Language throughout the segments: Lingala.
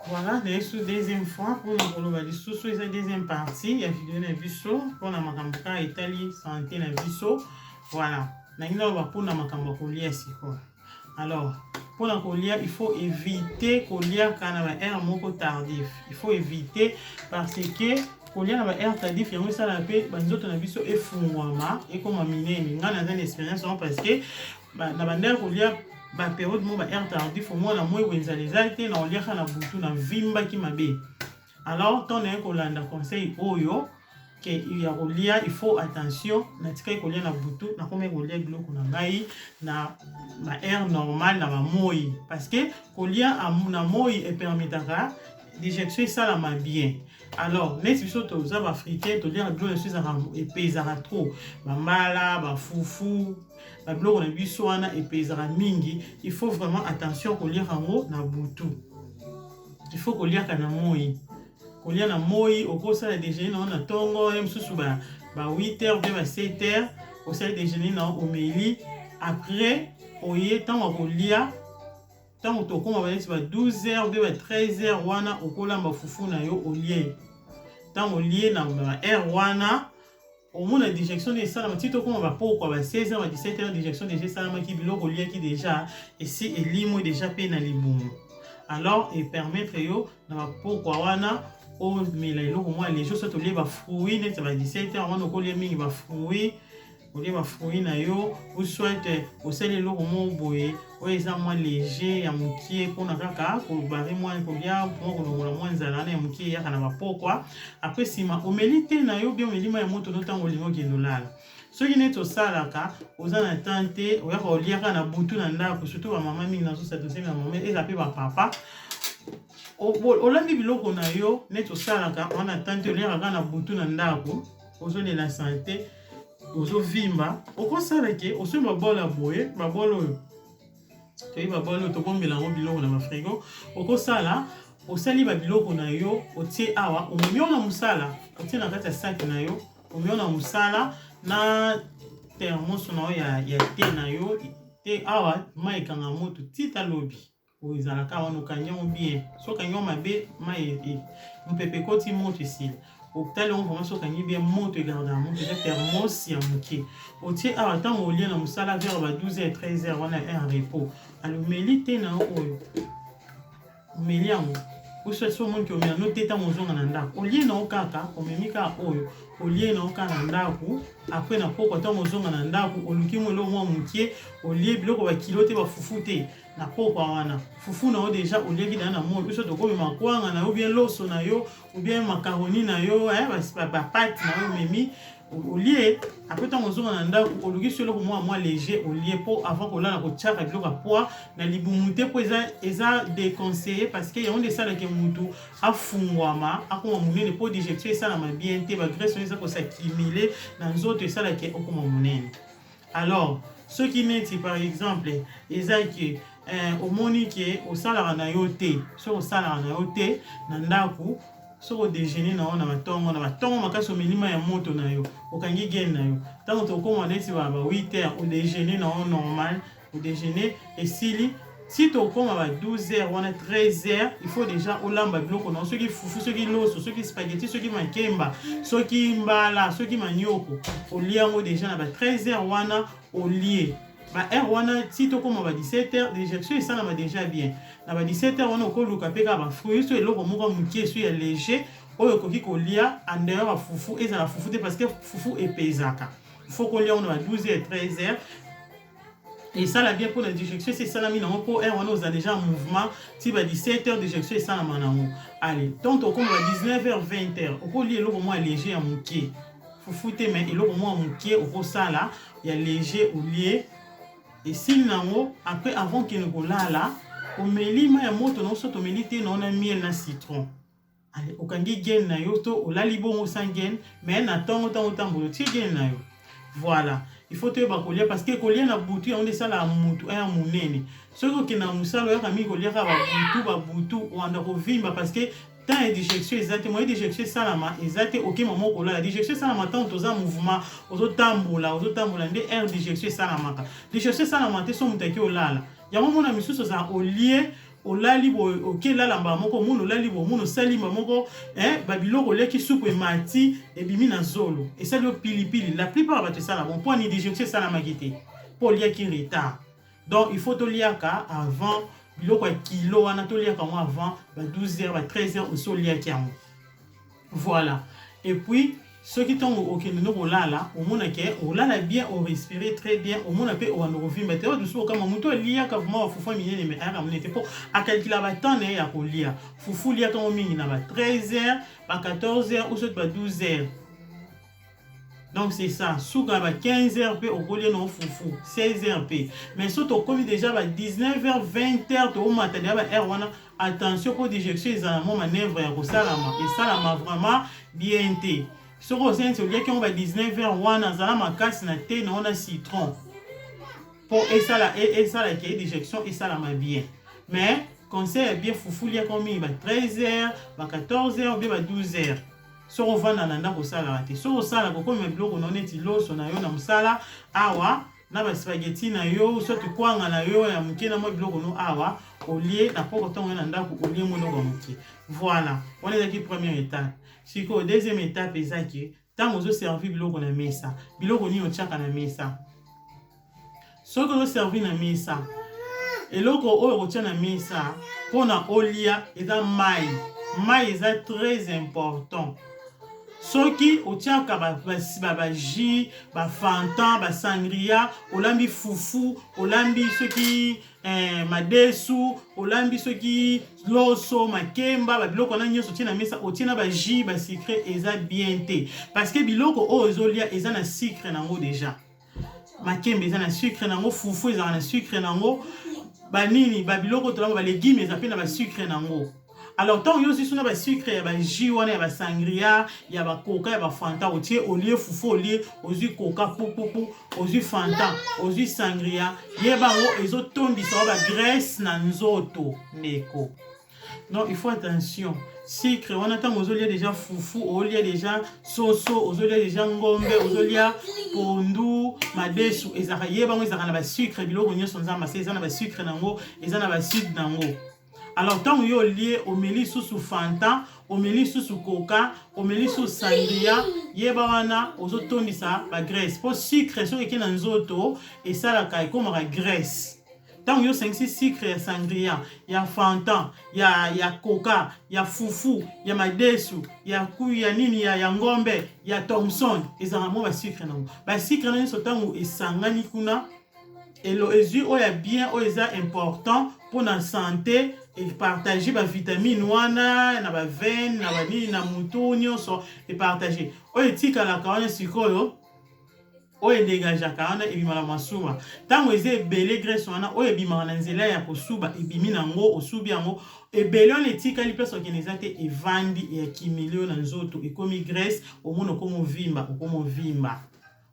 Voilà, la deuxième fois, pour nous la deuxième partie, il y a vidéo na biso, pour la makambuka Italie, santé na biso. Voilà, pour la makambuka kolia siko. Alors, pour la kolia, il faut éviter kolia quand on a un mot tardif. Il faut éviter parce que kolia na air tardif, il y a ça la paix, banzoto na biso et fungwama et comme amine, ngana na expérience parce que na bandera kolia ba période mo ba air tardif au moins la moi wenzaliza te na oliaka na butu na vimba ki mabe. Alors ton est kolanda conseil oyo que il y a kolia il faut attention na tika kolia na butu na comme kolia biloko na ngai na air normal na ba moi parce que kolia na moi et permettra digestion ça la bien. Alors, les biso toza ba africain to dire biloko suis epezaka trop ba mala ba fufu ba biloko na biso wana epezaka mingi. Il faut vraiment attention kolia rango na butu. Il faut kolia kana moi. Kolia na moi okosa la déjeuner na tongo msusu ba 8h bien ba 7h au sel déjeuner na omeli après oye tant kolia tant tokoma ba 12h bien ba 13h wana okolamba fufu na yo olie. Tant olie na air wana au moins la digestion de ça la petite comme va pourquoi ba 16h à 17h digestion déjà ça ma ki biloko lie qui déjà et si elimo déjà pe na libumu. Alors et permettre yo na pourquoi wana o mila iloko moi les jours surtout les ba fruits net ba 17h wana okolie mingi ba fruits olie ba fruits na yo ou soit au sel eloko mo boye o eza moins léger ya mukie pona kaka ko bari moins ko bia pour ko longola moins nzala na mukie ya kana ba pourquoi après sima omelite na yo bien melima ya moto notango lingo kendolala soki neto salaka oza na tante oya ko liaka na butu na ndako surtout ba mama mingi na so sa dosemi na mama eza pe ba papa olambi biloko na yo neto salaka wana tante oliaka na butu na ndako ozone la santé ozo vimba okosala ke osomba bola boye ba bolo oyo toyi ba bolo to bombela ngo biloko na frigo okosala osali ba biloko na yo otie awa omiona musala otie na kati ya sac na yo omiona musala na thermos na yo ya te na yo te awa mai kanga moto tita lobi oizalaka wana okanyango bien so kanyango mabe mai mpepe koti moto esili opitali yango vraiment so kangi bien moto egarda moto eza thermos ya moke otie awa ntango olie na mosala vers ba 12h 13h wana un repos alomeli te na oyo omeli yango oso so monki omela no te ntango ozonga na ndako olie na yo kaka omemi kaka oyo olie na yo kaka na ndako apres na poko ntango ozonga na ndako oluki mo eloko mwa mokie olie biloko bakilo te bafufu te na poko wana fufu na yo deja olieki dana na moi oso tokomema kwanga na yo bien loso na yo ou bien macaroni na yo bapate na yo omemi olie après ntango ozonga na ndako oluki so eloko mwa léger olie mpo avant kolala kotiaka biloko ya poa na libumu te mpo eza déconseillé parce que yango nde esalaki mutu afungwama akoma monene mpo digestion esalama bien te bagraisse eza kosakimile na nzoto esalaki okoma monene. Alors soki neti par exemple ezaki omoni ke osalaka na yo te soki osalaka na yo te na ndako soki odéjeuner na yo na batongo makasi omelima ya moto na yo okangi gene na yo ntango tokoma neti ba 8h odéjeuner na yo normal odéjeuner esili si tokoma ba 12h wana 13h il faut déjà olamba biloko na yo soki fufu soki loso soki spaghetti soki makemba soki mbala soki manioko olie yango déjà na ba 13h wana olie ba heure wana si tokoma ba 17h digestion esalama déjà bien na ba 17h wana okoluka pe kaka ba fruits so eloko moko mokie so ya léger oyo okoki kolia en dehors ya fufu ezala fufu te parce que fufu epezaka il faut kolia ona ba 12h 13h et ça la bien pour la digestion c'est ça la mine en pour on a déjà en mouvement si ba 17h digestion ça la manango allez donc on comme ba 19h 20h on peut lier eloko moins léger ya mokie fufu te mais eloko moins mokie au ça là il y a léger au lié et si nango après avant que nous kolala omeli ma ya moto na so tomeli te na ona miel na citron allez okangi gen na yo to olali bongo sans gen mais na tongo tambolo ti gen na yo voilà il faut te ba kolia parce que kolia na butu on ça la mutu ya munene soko ke na musalo ya kami kolia ka ba butu wanda ko vimba parce que tant et digestion exacte moi digestion salama exacte OK maman ko la digestion salama tant toza mouvement ozo tambola nde air digestion salama digestion salama te so mutaki olala ya mona misusu za olie olali ok lala mba moko muno olali muno sali mba moko babiloko leki soupe mati ebimi na zolo esali pilipili la plupart bato sala bon point ni digestion sala makite pour lia ki retard donc il faut to liaka avant biloko ya kilo wana to liaka mo avant ba 12h ba 13h aussi liaki yango voilà et puis ceux qui sont au Kenya au lala au monde que au lala bien au respirer très bien au monde peut on revient mais tu sais comme muto lia ka vraiment fufu minene mais ara minene pour à calculer ba temps ne ya ko lia fufu lia comme mingi na ba 13h ba 14h ou soit ba 12h donc c'est ça souka ba 15h pe au collier non fufu 16h pe mais surtout comme déjà ba 19h 20h to au matin ba heure wana attention pour digestion za mo manœuvre ya ko salama et salama vraiment bien té sur au sein sur qui on va 19h wana zala makasi na thé na on a citron pour et ça la qui est digestion et ça la ma bien mais conseil bien foufou lia comme il va 13h va 14h ou bien va 12h sur au vana nanda ko sala raté sur au sala ko comme bloco non eti loso na yo na musala awa na ba spaghetti na yo so tu kwanga na yo ya muke na mo bloco no awa au lieu na poko tonga na ndako au lieu mo no muke voilà on est qui première étape. Si la deuxième étape est que tant que vous servez biloko na mesa, biloko ni ochaka na mesa. Ce que vous servez na mesa, et loko o otia na mesa, pona olia eza mai. Mai est très important. Ce qui otiaka ba jus, ba fanta, ba sangria, olambi fufu, olambi ce qui madesu olambi soki loso makemba ba biloko na nyoso tina mesa otina ba jus ba sucre eza bien té parce que biloko o ezolia eza na sucre nango déjà makemba eza na sucre nango fufu eza na sucre nango ba nini ba biloko to ba légumes eza pe na ba sucre nango. Alors tant yo si suna ba sucre ya ba jus wana ya ba sangria ya ba coca ya ba fanta otie olie fufu olie ozi coca popopo ozi fanta ozi sangria yeba ngo ezo tondisa ba graisse na nzoto ndeko. Non, il faut attention. Sucre wana tant ozolia déjà fufu olia déjà soso ozolia déjà ngombe ozolia pondu madesu ezaka yeba ngo ezaka na ba sucre biloko nyonso nzamba se ezana ba sucre nango ezana ba sucre nango. Alors, tant que vous lié au mélis sous Fanta, au mélis sous Coca, au mélis sous Sangria, yebawana, aux autones ça, la graisse. Pour sucre, ce qui est dans les autos, et ça, la caille, comme la graisse. Tant que vous avez 5-6 sucre, il y a Sangria, il y a Fanta, il y a Coca, il y a Fufu, il y a Madesu, il y a Kuyanini, il y a Ngombe, il y a Thompson, et ça a un sucre. Le sucre, c'est tant que vous avez kuna. Et le est bien, est important pour la santé et partager les vitamines wana na ba veine na ba nini na mutu nyonso et partager oyo tika la kawana sikoyo oyo dégage kawana ebima la masuba tango eze ebele graisse wana oyo ebima na nzela ya kosuba ebimi nango osubi yango ebele on etika li place organiser te evandi et accumulé na nzoto ekomi graisse omono komo vimba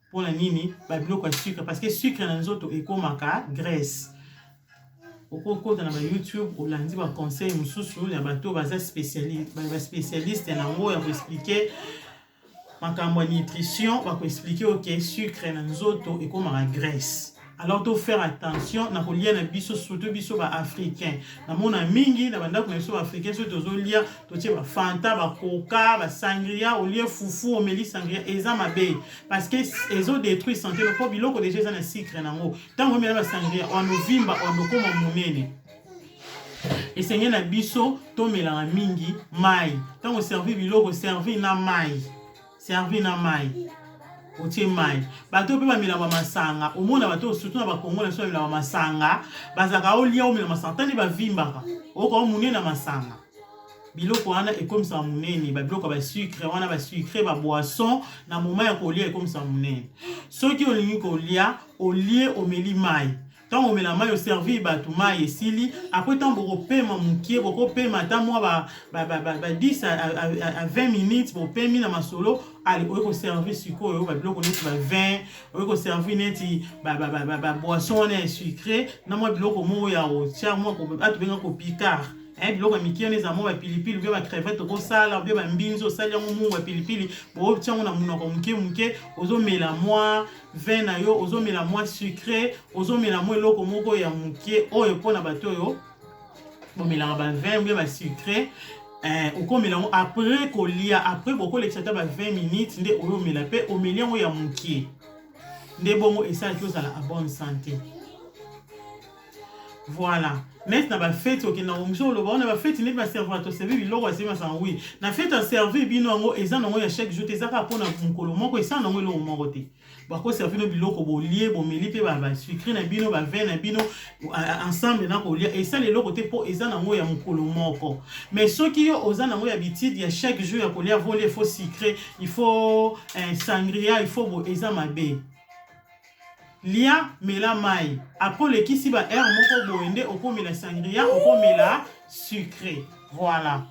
pour la nini ba biloko ya sucre parce que sucre na nzoto ekomaka graisse. Au cours de YouTube, on a dit un conseil, il y a un spécialiste pour expliquer ma nutrition, pour expliquer que le sucre est dans les autres et comme la graisse. Alors, il faut faire attention, na ko lia na biso surtout biso ba africain. Na mona mingi na banda ko biso africain surtout to lia to tie ba fanta, ba coca, ba sangria, au lieu fufu, au meli sangria eza mabe parce que ezo détruit santé le po biloko déjà eza na sucre nango. Tango mela ba sangria on vimba on ko monene. Et seigneur na biso to mela mingi mai. Tango servir biloko servir na mai. Otie mai bato pe ba mila ba masanga omona bato surtout na ba Congo na so mila ba masanga bazaka olia o mila masanga tani ba vimbaka oko munene na masanga biloko wana ekomisa munene ba biloko ba sucre wana ba sucre ba boisson na moment ya kolia ekomisa munene soki olingi kolia olie omeli mai tant on met la maille au servi bato mai esili après tant boko pema mukie boko pema ta moi ba 10 à 20 minutes pour pemi na masolo allez on servir sucre ba biloko neti ba vin on servir neti ba boisson na sucré na moi biloko mo ya o tia moi ko atu benga ko picard biloko mikie neza mo ba pilipili ba crevette ko sala ba mbinzo sala mo ba pilipili bo tia na munoko muke ozo mela moi vin na yo ozo mela moi sucré ozo mela moi loko moko ya mukie oyo pona bato yo bomela ba vin ou bien ba sucré okomela après kolia après boko l'exciter ba 20 minutes nde oyomela pe omeli ngo ya mukie nde bongo esala ki ozala à bonne santé. Voilà. Net na ba fête ok na omso lo ba na ba fête net ba servir to servir biloko asema sa oui. Na fête a servir bino ngo eza nango ya chaque jour ezaka pona mukolo moko esa nango lo moko te. Ba ko servir no biloko bolie bomeli pe ba sucré na bino ba vin na bino ensemble na kolia esa le loko te po eza nango ya mukolo moko. Mais soki yo oza nango ya bitide ya chaque jour ya kolia voler il faut sucré, il faut sangria, il faut bo eza mabe. Lia mela mai. Après le kisi ba air moko boende okomela sangria, okomela sucré. Voilà.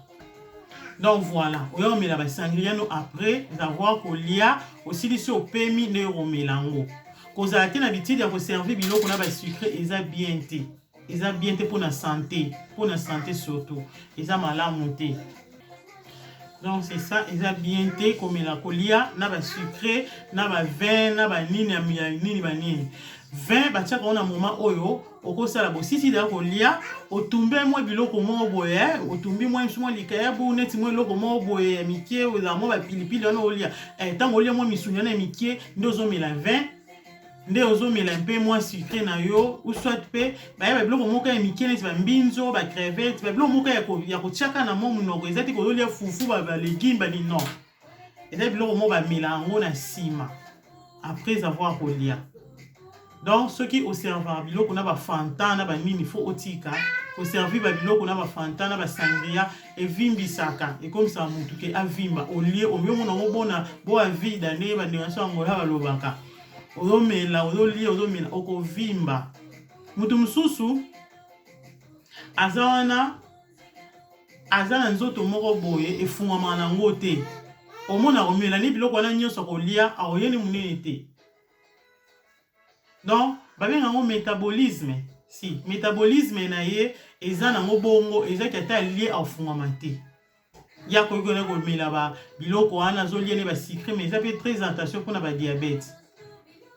Donc voilà. Oyo mela ba sangria no après d'avoir kolia aussi li so pemi ne romelango. Koza te na bitide ya ko servir biloko na ba sucré eza bien te. Eza bien te pour na santé surtout. Eza malamu te. Donc c'est ça, ils ont bien été comme la colia, na ba sucré, na ba vin, na ba nini ba nini. Vin ba tia on a moment oyo, oko sala bo sisi da colia, otumbe mo biloko mo boye, otumbi mo msumo likaya bu neti mo loko mo boye mikie o za mo ba pilipili ona olia. Tango olia mo misunya na mikie, ndozo mela vin. Nde ozomela mpe mwa sucré na yo ou soit pe ba biloko moko ya mikie neti ba mbinzo ba crevette ba biloko moko ya kotiaka na mo munoko eza te kozolia fufu ba légumes ba ni non eza biloko moko ba melango na sima après avoir kolia. Donc ceux qui au servir biloko na ba fanta na ba nini faut otika au servir ba biloko na ba fanta na ba sangria et vimbisaka et comme ça mutu ke avimba au lieu au mieux mon bona bo avi dane ba ndenso ngola ba lobaka ozomela ozomela okovimba. Mutu mususu azana nzoto moko boye efungwama na ngo te. Omona omela ni biloko wana nyonso kolia aoyeni munene te. Donc babenga ngo métabolisme. Si métabolisme na ye eza nango bongo eza kata lié afungwama te. Ya ko gona ko mela ba biloko wana zolia ne ba sucré mais ça fait très attention pour na ba diabète.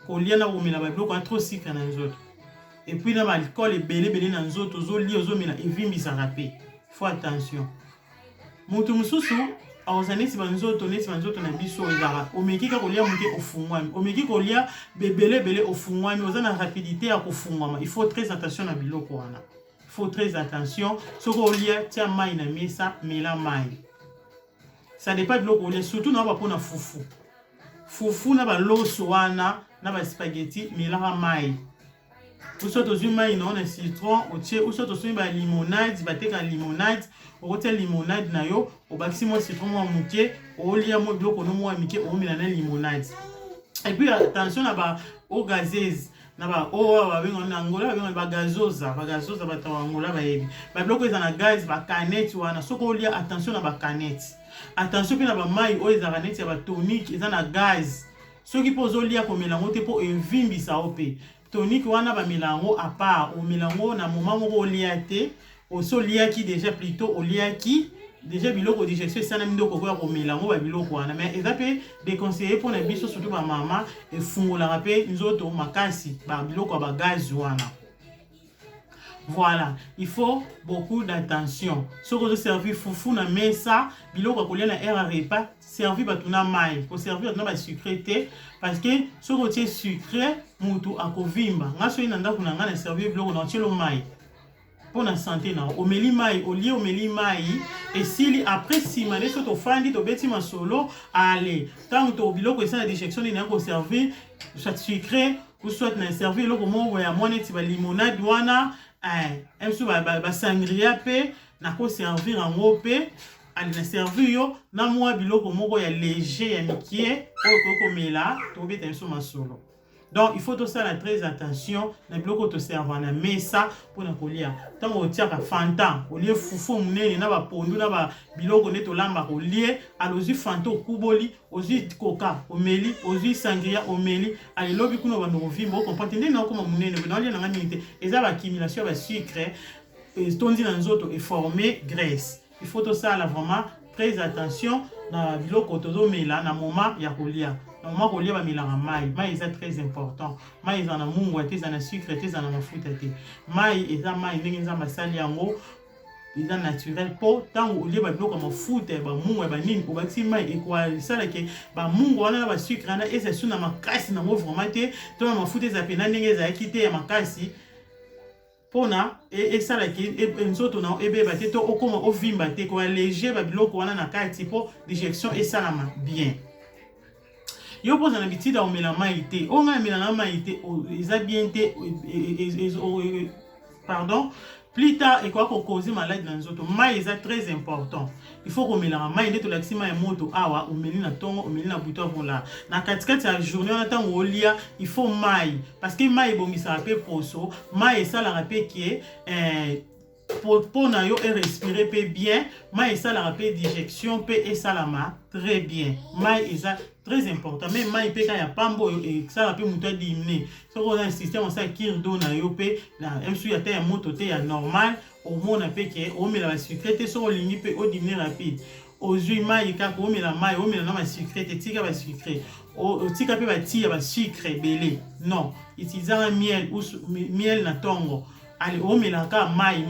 Kolia na komela ba biloko trop sucre na nzoto. Et puis na ba alcool ebele na nzoto zolia ozomela evimbisaka pe. Faut attention. Mutu mususu awozanesi ba nzoto na biso ezara. Omeki ka kolia muke ofungwami. Omeki kolia bebele ofungwami ozana rapidité ya kofungwama. Il faut très attention na biloko wana. Il faut très attention. Soko olia tia mai na mesa mela mai. Ça dépend biloko olia surtout na ba pona fufu. Fufu na ba loso wana na ba spaghetti melaka mai. Uso tozwi mai na on citron otie uso tozwi ba limonade bateka limonade okotia limonade na yo obakisi mo citron mo muke olia mo biloko no mo mike omela na limonade. Et puis attention na ba eau gazeuse na ba eau ba bengo na Angola ba bengo ba gazoza ba tawa Angola ba yebi. Ba biloko eza na gaz ba canette wana soko olia attention na ba canette. Attention pe na ba mai o eza canette ya ba tonique eza na gaz. Soki pozo lia ko melango te po evimbisa ope. Tonique wana ba melango à part o melango na moment moko olia te o so lia ki déjà plutôt olia ki déjà biloko digestion sana ndoko ko ko melango ba biloko wana mais eza pe déconseillé pour na biso surtout ba mama e fungola rapé nzoto makasi ba biloko ba gaz wana. Voilà, il faut beaucoup d'attention. Ce que vous servez foufou na mesa, biloko kolia na air repas, servir batuna mai, pour servir na ba sucré te parce que ce que tu sucré mutu akovimba. Ngaso ina ndako na ngana servir biloko na tshelo mai. Pour la santé na omeli mai, olie omeli mai et si après simane so to fandi to beti masolo allez. Tant to biloko esa na digestion ni na ko servir soit sucré ou soit na servir loko mo ya moneti ba limonade wana emsu ba sangria pe na ko servir en pe ali na servir yo na mwa biloko moko ya léger ya mikie o ko mela to beta emsu masolo. Donc il faut tout ça très attention na biloko to servir na mesa pour na kolia. Tango otiaka fanta olie fufu munene na ba pondu na ba biloko neto lamba kolie alozi fanta okuboli ozi coca omeli ozi sangria omeli ali lobi kuno ba no vimbo comprendre ndena ko munene na olia na ngani te eza ba accumulation ba sucre tondi na nzoto et former graisse. Il faut tout ça vraiment très attention na biloko to mela na moment ya kolia. Moment kolia ba melanga mai eza très important. Mai eza na mungu ate eza na sucre ate eza na mafuta te. Mai eza mai ndenge nza masali yango eza naturel po tango olie ba biloko mafuta ba mungu ba nini obakisi mai ekwa sala ke ba mungu wana ba sucre na eza suna makasi na mo vraiment te to mafuta eza pena ndenge eza kite ya makasi pona esala ke nzoto na ebeba te to okoma ovimba te ko léger ba biloko wana na kati po digestion esalama bien. Yo pose na bitida omela mai te onga mela na mai te eza bien te pardon plus tard et quoi qu'on cause malade dans nzoto mai eza très important. Il faut qu'on mela mai ndeto lakisi mai moto awa omeli na tongo omeli na buto vola na katikati ya journée on attend olia il faut mai parce que mai bomisa pe poso mai sala rapé qui pour na yo et respirer pe bien mai sala rapé digestion pe et salama très bien mai eza très important mais mai pe ka ya pambo et ça rapé muto diminuer so on a un système ça qui donne na yo pe na msu ya te ya moto te ya normal au mona pe ke o mela ba sucre te so lingi pe o diminuer rapide ozui mai ka ko mela mai o mela na ba sucre te tika ba sucre o tika pe ba tia ba sucre belé non utiliser miel ou miel na tongo allez o mela ka mai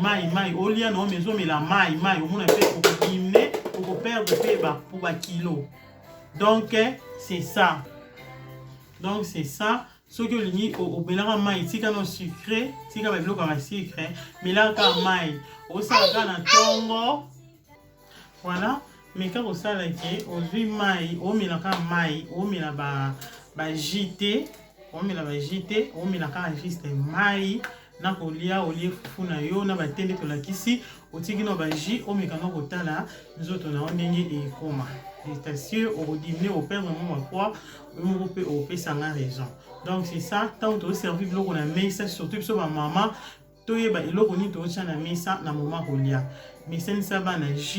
o lia no mezo mela mai o mona pe ko diminuer ko perdre pe ba pour ba kilo. Donc c'est ça. Donc c'est ça. Ce que l'uni au belanga mai tika no sucré, tika ba biloko ma sucre, melaka mai, o sala na tongo. Voilà, mais quand on sala ke ozui mai, o melaka mai, o mela ba jité, o mela ba jité, o melaka juste mai na kolia olie funa yo na ba tende to lakisi, o tiki no ba ji, o mekano kotala, nzoto na ondenge e koma. C'est sûr, au dîner, au père, maman, quoi, au père, ça a raison. Donc, c'est ça, tant que tu as servi, on a mis ça, surtout sur ma maman, tu as mis ça, na maman, kolia. Mais c'est ça,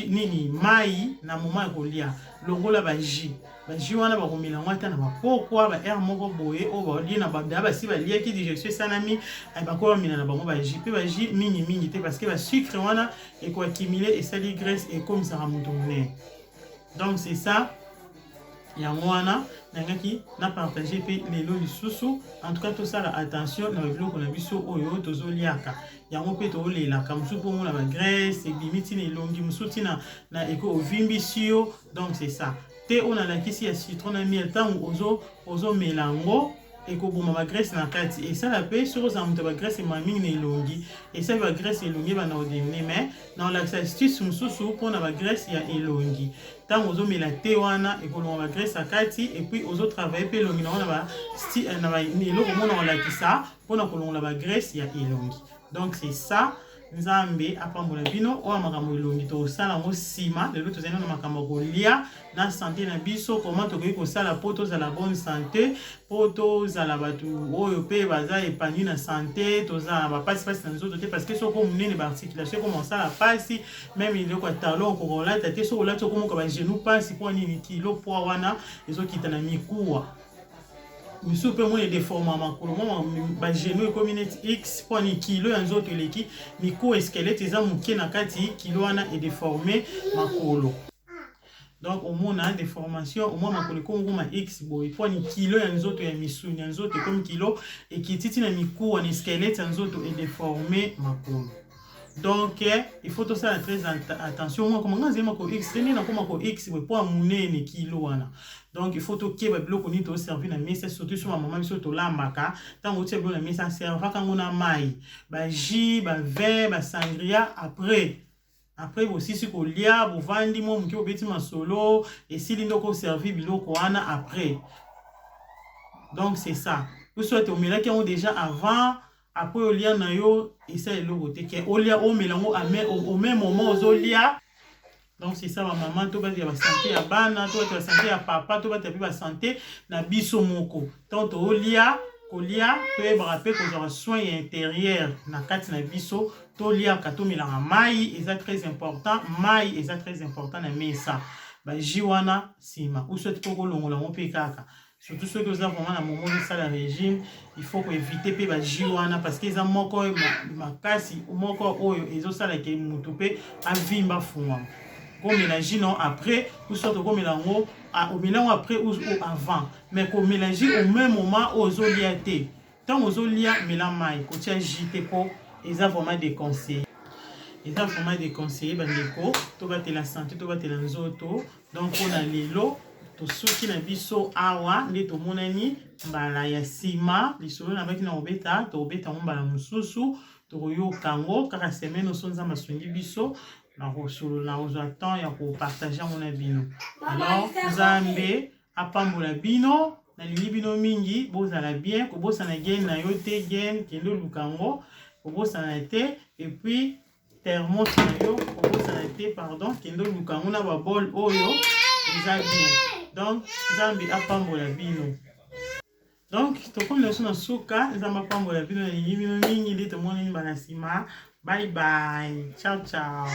ni mai, na maman, kolia. Logo la baji. Baji, on a pas mis la moitié, na pourquoi, ba air moko boye, o ba li na ba daba si ba li qui dit je suis sanami, ay ba ko mi na ba mo baji, pe baji mini te parce que ba sucre wana et quoi accumuler et ça les graisse et comme ça ramontonner. Donc c'est ça. Yangwana nangaki na partager pe lelo lisusu en tout cas tout ça attention na biloko na biso oyo tozoliaka yango pe to lela kamsu po na ba graisse et limite ne longi musuti na eko ovimbisio. Donc c'est ça te on a la kisi ya citron na miel tant ozo melango et ko boma ba graisse na kati et ça la pe sur za muto ba graisse ma mingi ne longi et ça ba graisse elongi ba na odemne mais na la astuce mususu po na ba graisse ya elongi tant ozo mela te wana et ko ba graisse akati et puis ozo travailler pe longi na ba sti na ba ni lo ko mona la kisa po na ko la ba graisse ya elongi. Donc c'est ça. Nzambe apambola bino o makambo elongi to sala mo sima lelo to zena na makambo kolia na santé na biso comment to ko sala poto za la bonne santé poto za la batu oyo pe baza épanoui na santé to za ba pasi na nzoto te parce que soko munene ba articulation comme ça la pasi même il ko talon ko rola te so la to ko ba genou pasi po ni kilo po wana ezo kitana mikuwa misu pe mo déforma makolo mo ba genou comme x po ni kilo ya nzoto eleki miko squelette eza muke na kati kilo wana est déformé makolo. Donc au moins na déformation au moins makolo ko ngoma x boy po ni kilo ya nzoto ya misu ya nzoto comme kilo et kititi na miko na squelette ya nzoto est déformé makolo. Donc il faut tout ça très attention moi comment ngazema ko x teni na koma ko x boy po munene kilo wana. Donc il faut que ba biloko ni to servir na mesa surtout sur maman biso to lambaka tango tie biloko na mesa serva kango na mai ba jus ba vin ba sangria après aussi si ko lia bo vandi mo mki obeti masolo et si lindo ko servir biloko wana après. Donc c'est ça. Vous souhaitez au mela qui ont déjà avant après au lia na yo et ça eloko te ke au lia au melango au même moment aux lia. Donc c'est ça ma maman to ba ya santé ya bana to ba santé ya papa to ba ta ba santé na biso moko tant to lia kolia to e ba pe ko za soin intérieur na kati na biso to lia ka to milanga mai est très important mai est très important na mesa ba jiwana sima ou souhaite ko longola mo pe kaka surtout ceux que vous avez vraiment na moment de ça la régime il faut ko éviter pe ba jiwana parce que za moko makasi moko oyo ezo sala ke mutu pe avimba funwa. Comme mélanger non après ou soit comme mélanger au mélange après ou avant mais comme mélanger au même moment aux oliatés tant aux olia mélange mai quand tu as jité ko ils ont vraiment des conseils eza vraiment déconseillé bandeko tobatela santé tobatela nzoto. Donc mpona lelo tosuki na biso awa nde tomonani mbala ya nsima lisolo na baki na kobeta tokobeta ngo mbala mosusu tokoyoka yango kaka semaine oso nzambe asungi biso na kosolola kozwa temps ya kopartage yango na bino. Alors nzambe apambola bino nalingi bino mingi bozala bien kobosana gen na yo te gen kende oluka yango kobosana te et puis thermos na yo kobosana te pardon kende oluka yango na babol oyo eza bien. Donc nzambe apambola bino. Donc tokomi leso na suka nzambe apambola bino nalingi bino mingi nde tomonani mbala nsima. Bye bye, ciao ciao.